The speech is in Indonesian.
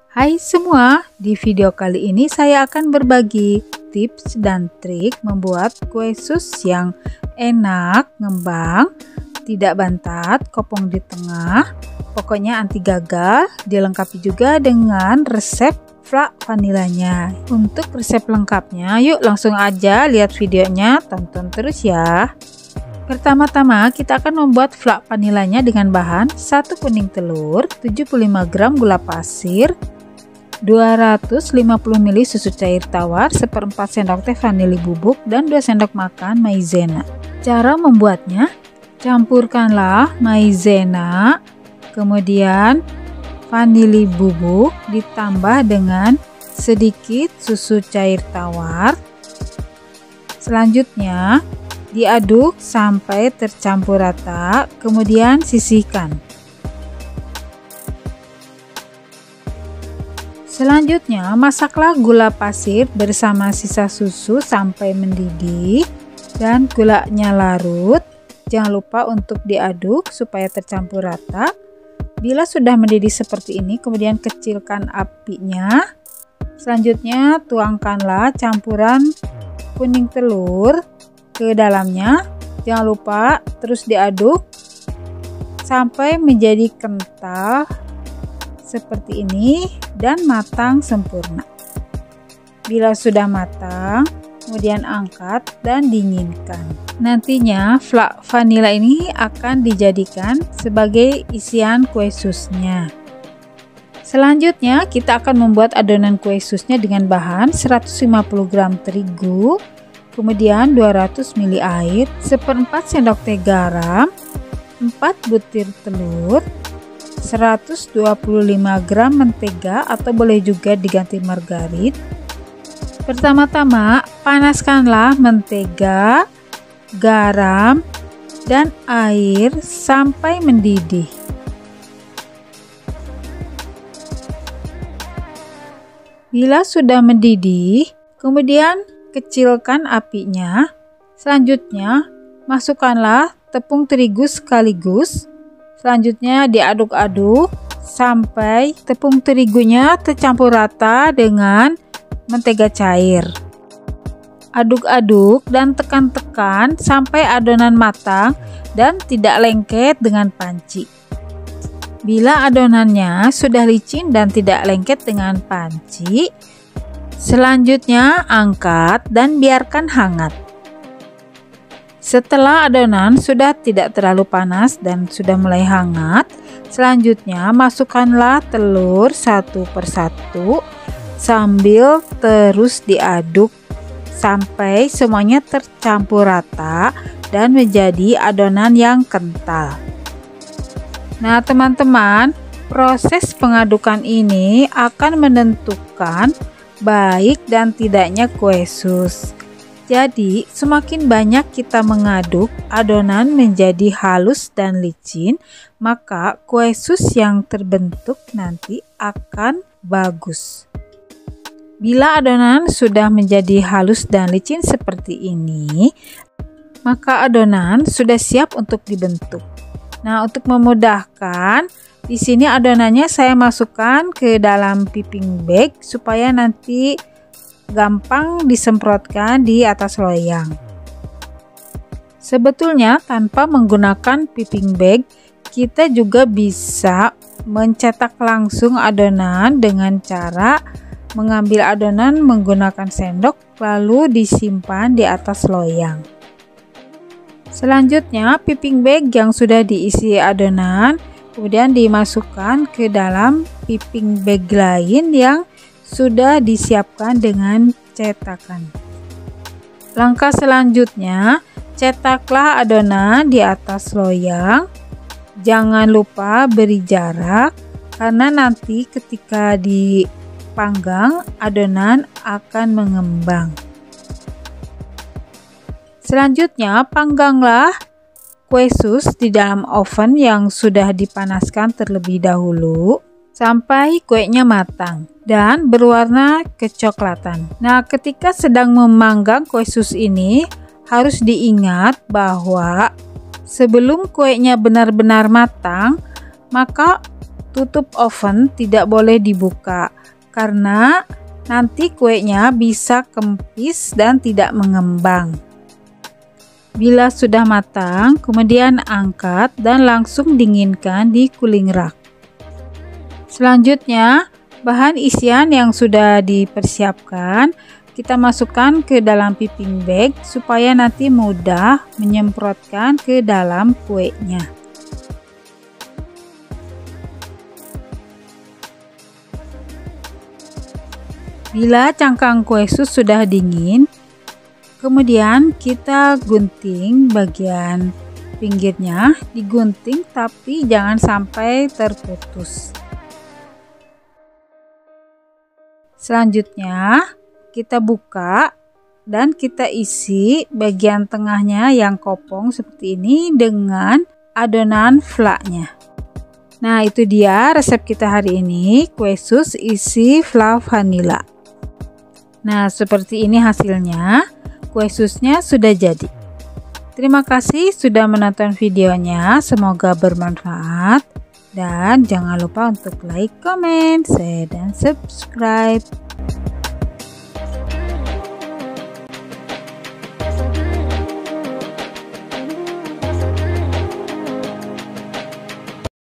Hai semua, di video kali ini saya akan berbagi tips dan trik membuat kue sus yang enak, ngembang, tidak bantat, kopong di tengah, pokoknya anti gagal. Dilengkapi juga dengan resep flak vanilanya. Untuk resep lengkapnya, yuk langsung aja lihat videonya, tonton terus ya. Pertama-tama kita akan membuat flak vanilanya dengan bahan 1 kuning telur, 75 gram gula pasir, 250 ml susu cair tawar, 1/4 sendok teh vanili bubuk, dan 2 sendok makan maizena. Cara membuatnya, campurkanlah maizena, kemudian vanili bubuk ditambah dengan sedikit susu cair tawar. Selanjutnya diaduk sampai tercampur rata, kemudian sisihkan. Selanjutnya masaklah gula pasir bersama sisa susu sampai mendidih dan gulanya larut. Jangan lupa untuk diaduk supaya tercampur rata. Bila sudah mendidih seperti ini, kemudian kecilkan apinya. Selanjutnya tuangkanlah campuran kuning telur ke dalamnya. Jangan lupa terus diaduk sampai menjadi kental seperti ini dan matang sempurna. Bila sudah matang, kemudian angkat dan dinginkan. Nantinya flak vanila ini akan dijadikan sebagai isian kue susnya. Selanjutnya kita akan membuat adonan kue susnya dengan bahan 150 gram terigu, kemudian 200 ml air, 1/4 sendok teh garam, 4 butir telur, 125 gram mentega atau boleh juga diganti margarin. Pertama-tama panaskanlah mentega, garam, dan air sampai mendidih. Bila sudah mendidih, kemudian kecilkan apinya. Selanjutnya masukkanlah tepung terigu sekaligus. Selanjutnya diaduk-aduk sampai tepung terigunya tercampur rata dengan mentega cair. Aduk-aduk dan tekan-tekan sampai adonan matang dan tidak lengket dengan panci. Bila adonannya sudah licin dan tidak lengket dengan panci, selanjutnya angkat dan biarkan hangat. Setelah adonan sudah tidak terlalu panas dan sudah mulai hangat, selanjutnya masukkanlah telur satu persatu sambil terus diaduk sampai semuanya tercampur rata dan menjadi adonan yang kental. Nah teman-teman, proses pengadukan ini akan menentukan baik dan tidaknya kue sus. Jadi semakin banyak kita mengaduk adonan menjadi halus dan licin, maka kue sus yang terbentuk nanti akan bagus. Bila adonan sudah menjadi halus dan licin seperti ini, maka adonan sudah siap untuk dibentuk. Nah, untuk memudahkan, di sini adonannya saya masukkan ke dalam piping bag supaya nanti gampang disemprotkan di atas loyang. Sebetulnya tanpa menggunakan piping bag, kita juga bisa mencetak langsung adonan dengan cara mengambil adonan menggunakan sendok lalu disimpan di atas loyang. Selanjutnya piping bag yang sudah diisi adonan kemudian dimasukkan ke dalam piping bag lain yang sudah disiapkan dengan cetakan. Langkah selanjutnya, cetaklah adonan di atas loyang. Jangan lupa beri jarak karena nanti ketika dipanggang adonan akan mengembang. Selanjutnya pangganglah kue sus di dalam oven yang sudah dipanaskan terlebih dahulu sampai kuenya matang dan berwarna kecoklatan. Nah, ketika sedang memanggang kue sus ini harus diingat bahwa sebelum kuenya benar-benar matang, maka tutup oven tidak boleh dibuka karena nanti kuenya bisa kempis dan tidak mengembang. Bila sudah matang, kemudian angkat dan langsung dinginkan di cooling rack. Selanjutnya, bahan isian yang sudah dipersiapkan kita masukkan ke dalam piping bag supaya nanti mudah menyemprotkan ke dalam kuenya. Bila cangkang kue sus sudah dingin, kemudian kita gunting bagian pinggirnya, digunting tapi jangan sampai terputus. Selanjutnya kita buka dan kita isi bagian tengahnya yang kopong seperti ini dengan adonan flaknya. Nah, itu dia resep kita hari ini, kue sus isi flak vanila. Nah, seperti ini hasilnya. Kue susnya sudah jadi. Terima kasih sudah menonton videonya, semoga bermanfaat dan jangan lupa untuk like, comment, share, dan subscribe.